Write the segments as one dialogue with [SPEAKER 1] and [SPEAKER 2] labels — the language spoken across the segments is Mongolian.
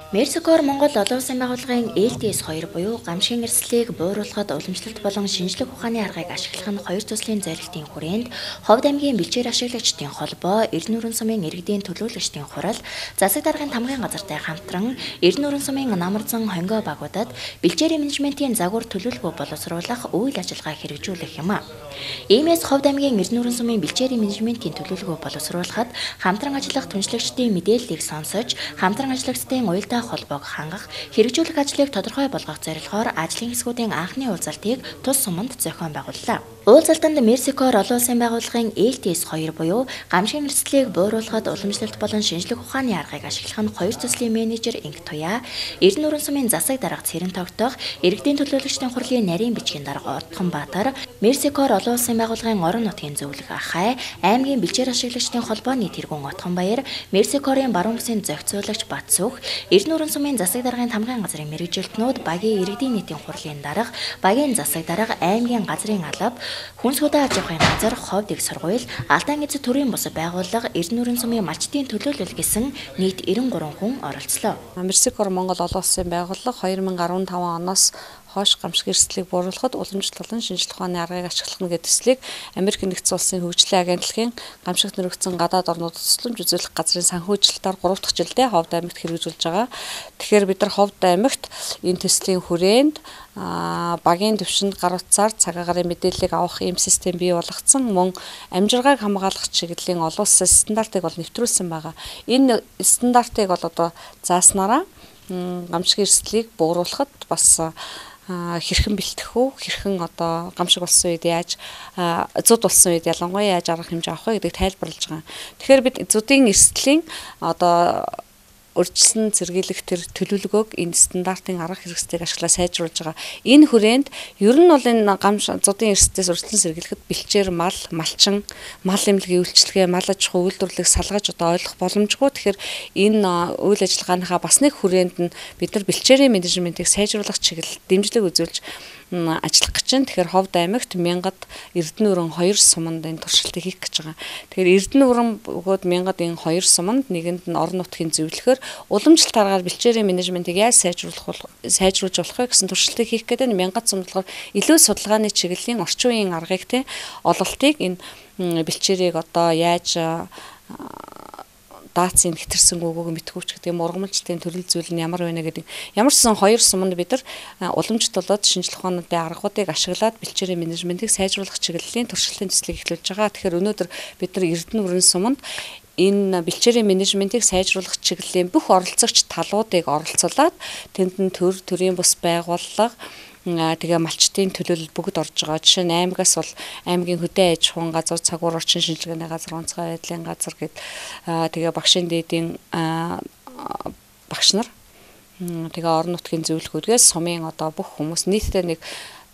[SPEAKER 1] Мексикоор Монгол олон улсын байгууллагын LTS-2 буюу гамшигын эрсдлийг бууруулахад уламжлалт болон шинжлэх ухааны аргыг ашиглах нь хоёр төслийн зорилтын хүрээнд Ховд аймгийн бэлчээр ашиглагчдын холбоо, Эрдэнэ нуурын сумын иргэдийн төлөөлөгчдийн хурал, засаг даргын тамгын газартай хамтран Эрдэнэ нуурын сумын Намарзан хонгой багуудад бэлчээрийн менежментийн загвар төлөвлөгөө боловсруулах үйл ажиллагаа хэрэгжүүлэх юм а. Иймээс Ховд аймгийн Эрдэнэ нуурын сумын бэлчээрийн менежментийн төлөвлөгөө боловсруулахад хамтран ажиллах түншлэгчдийн мэдээллийг сонсож, хамтран ажиллагчдын уялдаа холбоог хангах, хэрэгжүүлэх ажлыг тодорхой болгох зорилгоор ажлын хэсгүүдийн анхны уулзалтыг тус суманд зохион байгууллаа. Уулзалтанд Мексикоор олон улсын байгууллагын LTS-2 буюу гамшигын эрсдлийг бууруулахад уламжлалт болон шинжлэх ухааны аргыг ашиглах нь хоёр төслийн менежер Инг Туяа, Эрдэнэ нуурын сумын засаг дарга Цэрэн тогтоох, иргэдийн төлөөлөгчдийн хурлын нарийн бичгийн дарга Отхон Баатар, Мексикоор олон улсын байгууллагын орон нутгийн зөвлөх Ахай, аймгийн бэлчээр ашиглагчдын холбооны тэргүүн Отхон Баяр, Мексикорын баруун бүсийн зохицуулагч Батсүх, Эрдэнэ нуурын сумын засаг даргын тамгын газрын мэргэжилтнүүд, багийн иргэдийн нийтийн хурлын дарга, багийн засаг дарга, аймгийн газрын алба, хүнс хөдөө аж ахуйн газар, Ховд их сургууль, Алдаан эцэд төрийн бус байгууллага, Эрдэнэ нуурын сумын малчдын төлөөлөл гэсэн нийт 93 хүн оролцлоо.
[SPEAKER 2] Мексикоор Монгол олон улсын байгууллага 2015 оноос хойш гамшигын эрсдлийг бууруулахад уламжлалт болон шинжлэх ухааны аргыг ашиглах нь гэдэг төслийг Америк нэгдсэн улсын хөгжлийн агентлагийн гамшигт нэрвэгдсэн гадаад орнууд тусламж үзүүлэх газрын санхүүжилтээр 3 дахь жилдээ Ховд аймагт хэрэгжүүлж байгаа. Тэгэхээр бид нар Ховд аймагт энэ төслийн хүрээнд багийн төвшөнд гар утсаар цаг агарын мэдээллийг авах ийм систем бий болгоцсон, мөн амжиргааг хамгаалах чиглэлийн олон улсын стандартыг бол нэвтрүүлсэн байгаа. Энэ стандартыг бол одоо зааснараа гамшигын эрсдлийг бууруулахад бас хэрхэн бэлтгэх үү, хэрхэн одоо гамшиг болсон үед яаж зуд болсон үед ялангуяа яаж арга хэмжээ авах вэ гэдгийг тайлбарлаж байгаа. Тэгэхээр бид зудын эрсдлийн одоо урьдчилан зэргийлэх тэр төлөвлөгөөг энэ стандартын арга хэрэгслийг ашиглаад сайжруулж байгаа. Энэ хүрээнд ер нь бол энэ зудын эрсдээс урьдчилан сэргийлэхэд бэлчээр мал, малчин, мал эмнэлгийн үйлчилгээ, мал аж ахуй үйлдвэрлэлийг салгаж одоо ойлгох боломжгүй. Тэгэхээр энэ үйл ажиллагааныхаа бас нэг хүрээнд нь бид нар бэлчээрийн менежментийг сайжруулах чиглэлд дэмжлэг үзүүлж ажиллах гэж байна. Тэгэхээр Ховд аймагт 1000-д Эрдэнэ нуурын 2 суманд энэ туршилтыг хийх гэж байгаа. Тэгэхээр Эрдэнэ нуурын бөгөөд 1000-д энэ 2 суманд нэгэнд нь орон нутгийн зөвлөхөр уламжлалт аргаар бэлчээрийн менежментийг яаж сайжруулж болох вэ гэсэн туршилтыг хийх гэдэг нь 1000-д сумд болохоор илүү судалгааны чиглэлийн орчин үеийн аргыг ололтыг энэ бэлчээрийг одоо яаж даацын хэтэрсэн өгөөг мэдхүүч гэдэг юм ургамалжлалтын төрөл зүйл нь ямар байна гэдэг. Ямар ч сан 2 суманд бид нар уламжлалт болоод шинжлэх ухааны аргуудыг ашиглаад бэлчээрийн менежментийг сайжруулах чиглэлийн туршилтын төслийг эхлүүлж байгаа. Тэгэхээр өнөөдөр бид нар Эрдэнэ нуурын суманд энэ бэлчээрийн менежментийг сайжруулах чиглэлийн бүх оролцогч талуудыг оролцуулаад тэнд нь төрийн бус байгууллага тэгээ малчтын төлөөлөл бүгд орж байгаа. Жишээ нь аймагаас бол аймгийн хөдөө аж ахуйн газар, цагуур орчин шинжилгээний газар, онцгой байдлын газар гэд тэгээ багшийн дээдийн багш нар тэгээ орон нутгийн зөвлөхүүдгээс сумын одоо бүх хүмүүс нийтдээ нэг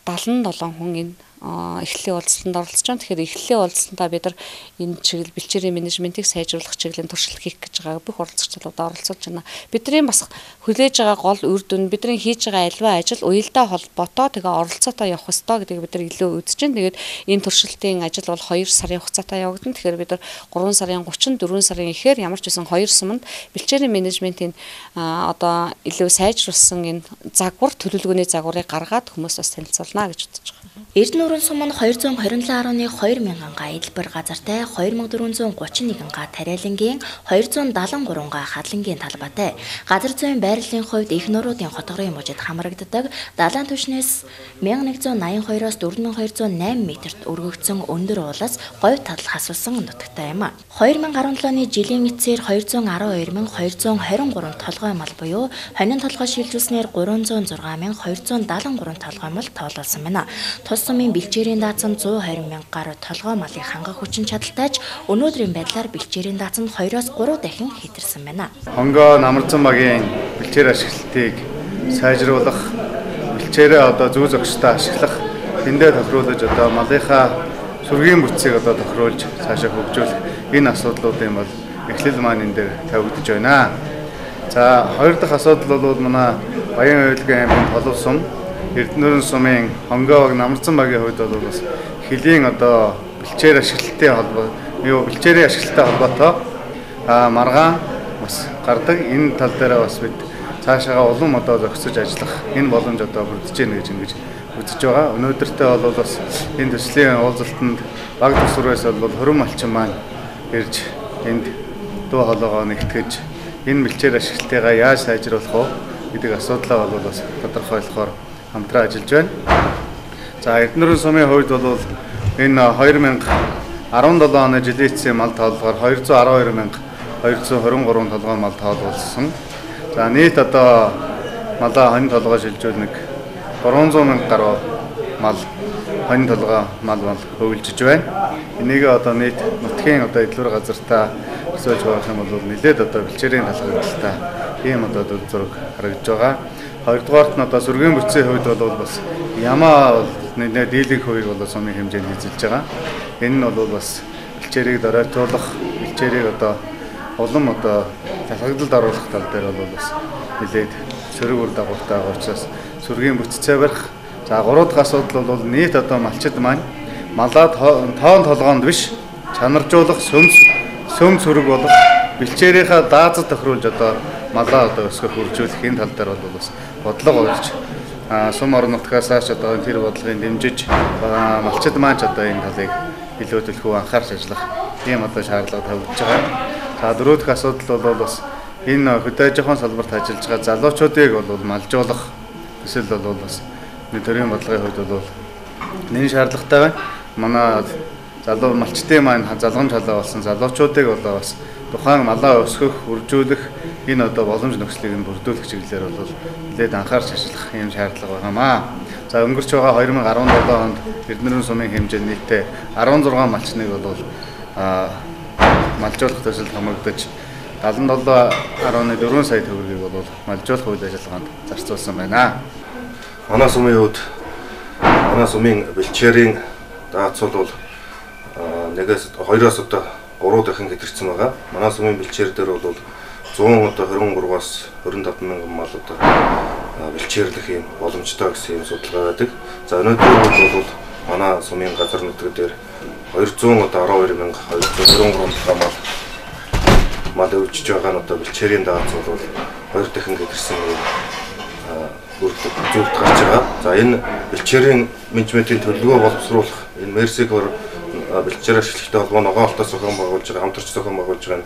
[SPEAKER 2] 77 хүн энэ эхлэлийн уулзалтанд оролцож байгаа. Тэгэхээр эхлэлийн уулзалтандаа бид нар энэ чиглэл бэлчээрийн менежментийг сайжруулах чиглэлийн туршилт хийх гэж байгаа бүх оролцогчдод оролцуулж байна. Бидний бас хүлээж байгаа гол үр дүн бидний хийж байгаа альва ажил уялдаа холбоотой тэгээ оролцоотой явах ёстой гэдгийг бид нар илүү үзэж байна. Тэгээд энэ туршилтын ажил бол 2 сарын хугацаатай явагдана. Тэгэхээр бид нар 3 сарын 30, 4 сарын ихээр ямар ч байсан 2 суманд бэлчээрийн менежментийн одоо илүү сайжруулсан энэ загвар төлөвлөгөөний загварыг гаргаад хүмүүс бас танилцуулна гэж бодож байгаа.
[SPEAKER 1] Эрдэнэ нуурын суманд 227.2 га эдэлбэр газартай, 2431 га тариалангийн, 273 га хадлангийн талбайтай. Газар зүйн байрлалын хувьд их нуруудын хотгорын мужид хамрагддаг, далайн түвшнээс 1182-оос 4208 метрт өргөгдсөн өндөр уулаас говь тадал хасуулсан нутагтай юм. 2017 оны жилийн эцсээр 212,223 толгой мал буюу хонин толгой шилжүүлснээр 306,273 толгой мал тоололсон байна. Тус сумын бэлчээрийн даацан 120,000 гаруй толгой малыг хангах хүчин чадалтайч өнөөдрийн байдлаар бэлчээрийн даацан 2-оос 3 дахин хэтэрсэн байна.
[SPEAKER 3] Хонгой Намарзан багийн бэлчээр ашиглалтыг сайжруулах, бэлчээрээ одоо зүй зохистой ашиглах, тэндээ тохируулж одоо малынхаа сүргийн бүтцийг одоо тохируулж цаашаа хөгжүүлэх энэ асуудлуудын бол эхлэл маань энэ дээр тавигдж байна. За хоёр дахь асуудал бол манай Баян Хуйлгийн аймгийн Толов сум, Эрдэнэ нуурын сумын Хонгой баг Намарзан багийн хувьд бол бас хөлийн одоо бэлчээр ашиглалтын холбоо, бэлчээрийн ашиглалттай холбоотой маргаан бас гардаг. Энэ тал дээр бас бид цаашаа улам одоо зохицож ажиллах энэ боломж одоо бүрдэж гэнэ гэж ингэж үзэж байгаа. Өнөөдөртөө бол бас энэ төслийн уулзалтанд баг төсвөрөөс бол хорин малчин маань ирж энд дуу хоолойгоо нэгтгэж энэ бэлчээр ашиглалтыгаа яаж сайжруулах вэ гэдэг асуудлаа бол бас тодорхойлохоор хамтран ажиллаж байна. За Эрдэнэрийн сумын хувьд бол энэ 2017 оны жилийн эцсийн мал тоолгоор 212,223 толгой мал тоолуулсан. За нийт одоо малаа хонь толгой шилжүүл 300,000 гаруй мал хонь толгой мал хөвөлжиж байна. Энийг одоо нийт нутгийн одоо эдлүүр газартаа өсөж байгаа юм бол нэлээд одоо бэлчээрийн талхагдлаа ийм одоо дүр зураг харагдж байгаа. Хоёрдугаарт нь одоо сүргийн бүтцийн хувьд бол бас ямаа нэлээд дийлэнх хувийг бол сумын хэмжээнд эзэлж байгаа. Энэ нь бол бас бэлчээрийг доройтуулах, бэлчээрийг одоо улам одоо талхагдлалд оруулах тал дээр бол бас нэлээд сөрөг үр дагавартай байгаа учраас сүргийн бүтцээ барих. За гурав дахь асуудал бол нийт одоо малчид маань малаа тоон толгоонд биш чанаржуулах сөм сүрэг болох бэлчээрийнхаа даазад тохируулж одоо малаа одоо өсгөх хуржүүлэх энэ тал дээр бол бас бодлого өгч сум орон нутгаас одоо тэр бодлогыг дэмжиж малчид маань одоо энэ талыг илүү төлхөө анхаарч ажиллах ийм одоо шаардлага тавьж байгаа. За дөрөв дахь асуудал бол бас энэ хөдөө аж ахуйн салбарт ажиллаж байгаа залуучуудыг бол малжуулах эсвэл бол бас төрийн бодлогын хувьд бол нэн шаардлагатай байна. Манай залуу малчдын маань залгамж халаа болсон залуучуудыг одоо бас тухайн малаа өсгөх, үржүүлэх энэ одоо боломж нөхцөлийг нь бүрдүүлэх чиглэлээр бол нэлээд анхаарч ажиллах юм шаардлага байгаамаа. За өнгөрч байгаа 2017 онд Эрдэнэрийн сумын хэмжээнд нийтдээ 16 малчныг бол малжуулах төсөл хамрагдаж 77.4 сая төгрөгийг бол малжуулах үйл ажиллагаанд зарцуулсан байна.
[SPEAKER 4] Манай сумын хувьд манай сумын бэлчээрийн даацуул бол нэгээс 2-оос одоо 3 дахин хэтэрсэн байгаа. Манай сумын бэлчээр дээр бол 123-аас 25 мянган мал одоо бэлчээрлэх юм боломжтой гэсэн юм судалгаа байдаг. За өнөөдөр бол манай сумын газар нутаг дээр 212,223 мал өвчж байгаа нь одоо бэлчээрийн даацуул бол 2 дахин хэтэрсэн юм зүйлд гарч байгаа. За энэ бэлчээрийн менежментийн төлөвлөгөө боловсруулах энэ Мерсигор бэлчээр ашиглагчтай холбоо ногоолтоос зохион байгуулж байгаа, хамтарч зохион байгуулж байгаа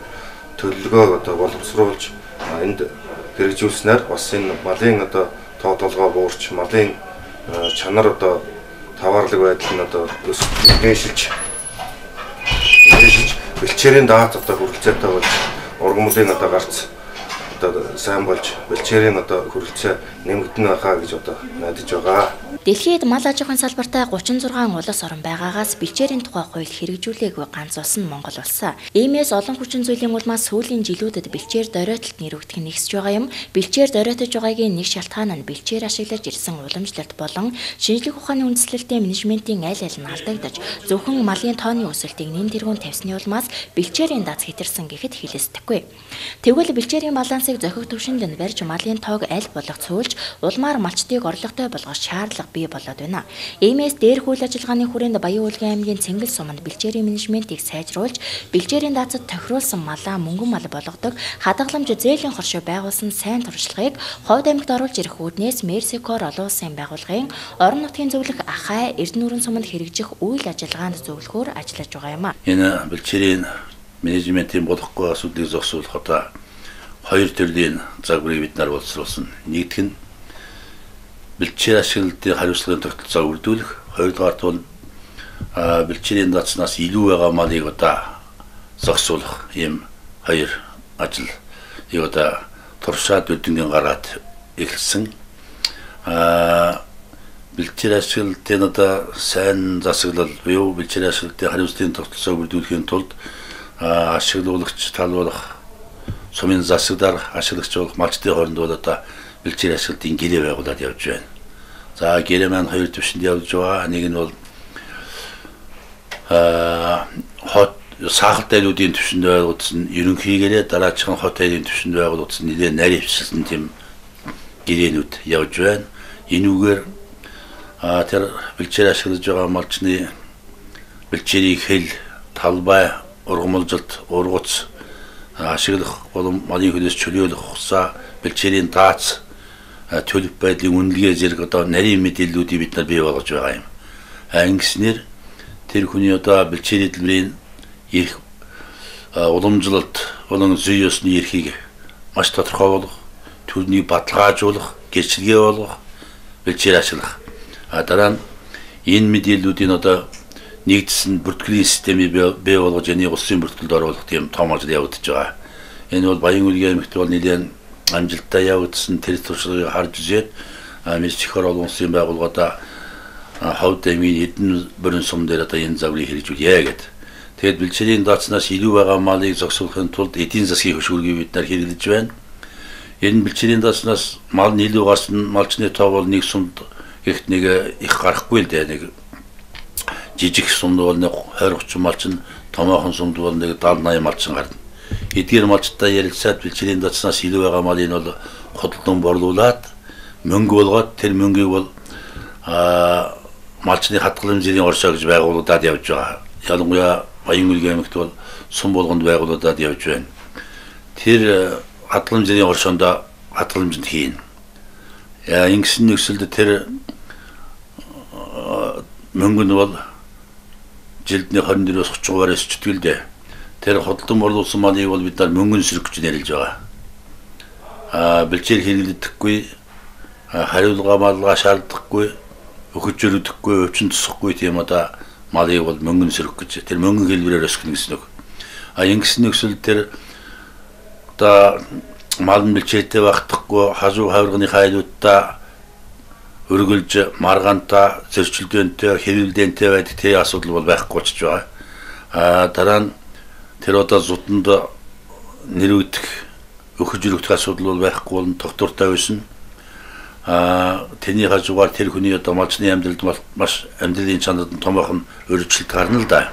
[SPEAKER 4] төлөвлөгөө одоо боловсруулж энд хэрэгжүүлснээр бас энэ малын одоо тоо толгой буурч, малын чанар одоо таваарлаг байдал нь одоо нээшилж бэлчээрийн даат одоо хүрэлцээтэй болж ургамлын одоо гарц одоо сайн болж бэлчээрийн одоо хүрэлцээ нэмэгдэнэ байхаа гэж одоо найдаж байгаа.
[SPEAKER 1] Дэлхийд мал аж ахуйн салбартай 36 улс орн байгаагаас бэлчээрийн тухай хууль хэрэгжүүлээгүй ганц улс нь Монгол улс. Иймээс олон хүчин зүйлийн улмаас сүүлийн жилүүдэд бэлчээр доройтолд нэрвэгдэх нэгсэж байгаа юм. Бэлчээр доройтож байгаагийн нэг шалтгаан нь бэлчээр ашиглаж ирсэн уламжлалт болон шинжлэх ухааны үндэслэлтэй менежментийн аль аль нь алдагдаж зөвхөн малын тооны өсөлтийг нэн тэргуун тавьсны улмаас бэлчээрийн дац хэтэрсэн гэхэд хэлэсдэхгүй. Тэгвэл бэлчээрийн балансыг зохих төвшөнд нь барьж малын тоог аль болох цөөлж улмаар малчдыг орлоготой болгох шаардлага бий болоод байна. Иймээс дээрх үйл ажиллагааны хүрээнд Баян Уулгийн аймгийн Цэнгэл суманд бэлчээрийн менежментийг сайжруулж, бэлчээрийн даацад тохируулсан малаа мөнгөн мал болгодог хадгаламж зээлийн хоршоо байгуулсан сайн туршлагыг Ховд аймагт оруулж ирэх үүднээс Мерсикор олон улсын байгууллагын орон нутгийн зөвлөх Ахай Эрдэнэрийн суманд хэрэгжих үйл ажиллагаанд зөвлөхөөр ажиллаж байгаа юм.
[SPEAKER 5] Энэ бэлчээрийн менежментийн болохгүй асуудлыг зогсоолох одоо хоёр төрлийн загварыг бид нар боловсруулсан. Нэгдүг нь бэлчээр ашиглалтын хариуцлагын тогтолцоо үрдүүлэх, хоёрдугаарт бол бэлчээрийн даацнаас илүү байгаа малыг одоо зогсоолох ийм хоёр ажил одоо туршаад өдөнгөн гараад эхэлсэн. Бэлчээр ашиглалтын одоо сайн засаглал буюу бэлчээр ашиглалтын хариуцлагын тогтолцоо үрдүүлэхийн тулд ашиглуулагч тал болох сумын засагдар ашиглагч болох малчдын хооронд бол одоо бэлчээр ашиглалтын гэрээ байгуулад явж байна. За гэрээ маань хоёр төвшөнд явж байгаа. Нэг нь бол хот сахалт айлуудын төвшөнд байгуулсан ерөнхий гэрээ, дараачих нь хот айлын төвшөнд байгуулсан нэлээд нарийн хвшилсэн тийм гэрээнүүд явж байна. Энүүгээр тэр бэлчээр ашиглаж байгаа малчны бэлчээрийг хэл, талбай, ургамалжилт, ургуц ашиглах болон малын хөлөөс чөлөөлөх хугацаа бэлчээрийн даац төлөв байдлын үнэлгээ зэрэг одоо нарийн мэдээллүүдийг бид нар бий болгож байгаа юм. Ингэснээр тэр хүний одоо бэлчээрийн хэлбэрийн эрх уламжлалт болон зүй ёсны эрхийг маш тодорхой болгох, түүнийг баталгаажуулах, гэрчлэгээ болгох, бэлчээр ашиглах. Дараа нь энэ мэдээллүүдийн одоо нэгдсэн бүртгэлийн системийг бий болгож энийг улсын бүртгэлд оруулах тийм том ажил явагдаж байгаа. Энэ бол Баян Улгийн аймагт бол нэлээд амжилттай явагдсан тэр туршлагыг харж үзээд Мэжчихор олон улсын байгууллагуудаа Ховд аймгийн эдэн бүрэн сум дээр одоо энэ загварыг хэрэгжүүлье гэдэг. Тэгэд бэлчээрийн даацнаас илүү байгаа малыг зогсоохын тулд эдийн засгийн хөшүүргийг бид нар хэрэглэж байна. Энэ бэлчээрийн даацнаас мал нь илүү гарсан малчны тоо бол нэг сумд ихт нэг их гарахгүй л дээ. Нэг жижиг сумд бол нэг 20-30 малчин, томоохон сумд бол нэг 70-80 малчин гарна. Эдгээр малчтай ярилцаад бэлчээрийн даацнаас илүү байгаа малыг бол худалдан борлуулад мөнгө болгоод тэр мөнгийг бол малчны хадгаламжийн оршоо гэж байгуулагдаад явж байгаа. Ялангуяа Баян Улгийн аймагт бол сум болгонд байгуулагдаад явж байна. Тэр хадгаламжийн оршоонд хадгаламжинд хийн. Ингэсэн нөхцөлд тэр мөнгө нь бол жилдний 24-өөс 30%-аар өсчдөг л дээ. Тэр худалдан борлуулсан малыг бол бид нар мөнгөнд сөрөх гэж нэрлэж байгаа. Бэлчээр хэрэглэдэггүй, хариулга малгай шаарддаггүй, өгөж өрөдөхгүй, өвчин тусахгүй тийм одоо малыг бол мөнгөнд сөрөх гэж тэр мөнгөн хэлбэрээр өсгөх гэсэн үг. Ингэсэн нөхцөл тэр одоо мал бэлчээртэй багтахгүй хажуу хаврганы хайлуудаа өргөлж маргаантай зөрчилдөөнтэй хэрүүлдээнтэй байдаг тийм асуудал бол байхгүй болчихж байгаа. Дараа нь тэр одоо зутанд нэрвэгдэх өгөж өргөх асуудал бол байхгүй болон тогтвортой байсан. Тэний хажуугаар тэр хүний одоо малчны амьдралд маш амьдралын чанарт томоохон өөрчлөлт гарна л да.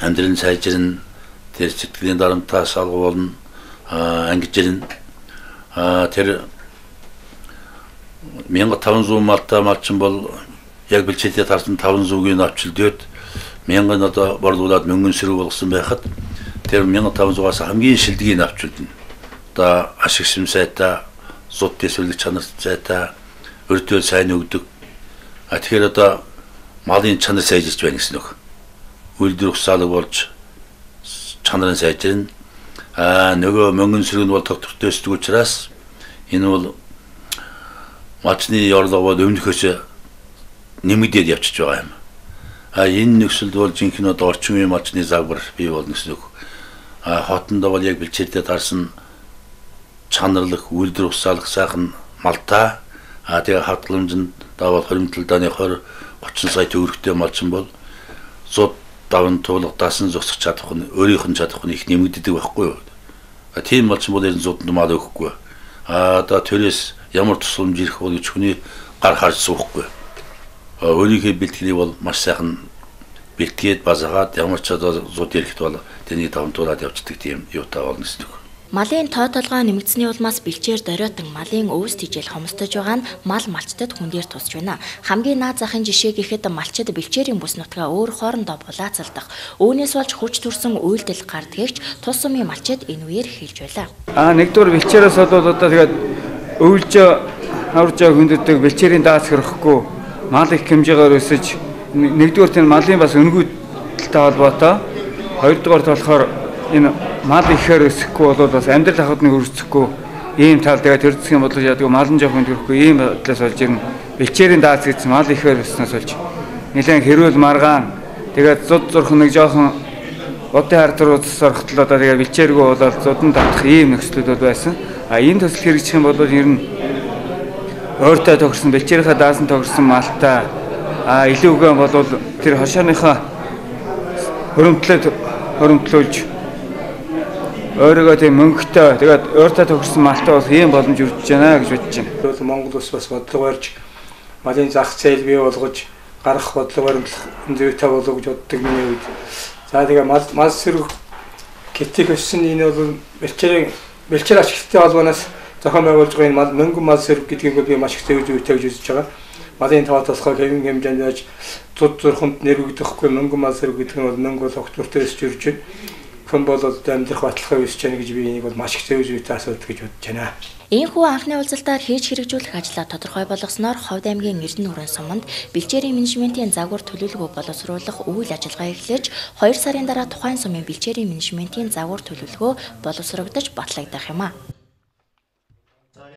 [SPEAKER 5] Амьдралын сайжирна, тэр сэтгэлийн дарамтаас алга болно, ангижирна. Тэр 1500 малтай малчин бол яг бэлчээтэй тарсан 500-ыг авчилдөөд 1000 одоо борлуулад мөнгөн сөрөг болгосон байхад тэр 1500-аас хамгийн шилдгийг авчилдана. Одоо ашиг шимсайтай зуд төсвөрлөх чанар зайтай өртөө сайн өгдөг. Тэгэхээр одоо малын чанар сайжирч байна гэсэн үг. Үйлдвэр ухсаалаг болж чанарын сайжирна. Нөгөө мөнгөн сөрөг нь бол тогтвортой өсдөг учраас энэ бол малчны орлого бол өмнөхөөс нэмэгдээд явчихж байгаа юм. Энэ нөхцөлд бол жинхэнэ одоо орчин үеийн малчны загвар бий болно гэсэн үг. Хотондоо бол яг бэлчээртэй тарсан чанарлах үйлдвэр усаалах сайхан малтай тэгээ хадгаламжинд давал хоримтлал дааны 20-30 сая төгрөгтэй малчин бол зуд даван туулга даасан зогсох чадах нь өөрийнх нь чадах нь их нэмэгддэг байхгүй юу. Тийм малчин бол энэ зуданд мал өгөхгүй. Одоо төрөөс ямар тусламж ирэх бол гэж хүний гар харж суухгүй. Өөрийнхөө бэлтгэлийг бол маш сайхан бэлтгээд базаагаад ямар ч одоо зуд ирэхэд бол тэнийг давантуулаад явцдаг тийм юутай болно гэсэн үг.
[SPEAKER 1] Малын тоо толгой нэмэгдсэний улмаас бэлчээр дориотон малын өвс тижэл хомсдож байгаа нь мал малчдад хүндээр тусч байна. Хамгийн наад захын жишээ гэхэд малчид бэлчээрийн бүс нутгаа өөр хоорондоо булаацалдах. Үүнээс болж хүч төрсөн үйлдэл гардгийгч тус сумын малчид энэ үеэр хэлж байлаа.
[SPEAKER 6] Нэгдүгээр бэлчээрээс бол одоо тэгээд өвлж хаврж хүнддэг бэлчээрийн даац хөрөхгүй мал их хэмжээгээр өсөж нэгдүгээр тэр малын бас өнгөтэй холбоотой. Хоёрдугаар болохоор энэ мал ихээр өсөхгүй бол бас амьдрал хахад нэг өрсөхгүй ийм тал тэгээд төрөлцөх юм бол яадаг малын жоохон төрөхгүй ийм бодлоос болж ирнэ. Бэлчээрийн даац гэсэн мал ихээр өснөөс болж нэлээд хэрүүл маргаан тэгээд зуд зурх нэг жоохон удаа хартар ус сорхтол одоо тэгээд бэлчээргүй болоод зудан татах ийм нөхцлүүд бол байсан. Энэ төсөл хэрэгжих юм бол ер нь өөртөө тохирсон бэлчээрийнхаа даасан тохирсон малтай илүүгэн бол тэр хошооныхоо хөрөмтлүүлж өөрийгөө тийм мөнгөтэй тэгээд өөртөө тохирсон малтай бол ийм боломж үржиж байна гэж бодож байна.
[SPEAKER 7] Монгол улс бас бодлого барьж малын зах зээл бий болгож гарах бодлого баримтлах зүйтэй болов гэж боддог миний үед. За тэгээ мал сөрөг китик өссөн энэ бол бэлчээр ашигтай холбооноос зохион байгуулж байгаа энэ мал мөнгөн мал сөрөг гэдгийг би маш их зүйтэй гэж үзэж байгаа. Малын тоо толгой хэвэн хэмжээнд байж зуд зурханд нэр өгдөхгүй мөнгөн мал сөрөг гэдэг нь бол мөнгө бол огтвортой өсч ирж байна. Хүн бол амьдрах баталгаа үүсэж байна гэж би энийг бол маш их зөв зүйтэй асуудал гэж бодож байна.
[SPEAKER 1] Ийхүү анхны уулзалтаар хийж хэрэгжүүлэх ажлаа тодорхой болгосноор Ховд аймгийн Эрдэнэ хүрэн суманд бэлчээрийн менежментийн загвар төлөвлөгөө боловсруулах үйл ажиллагаа эхлэж 2 сарын дараа тухайн сумын бэлчээрийн менежментийн загвар төлөвлөгөө боловсрогдож батлагдах юм а.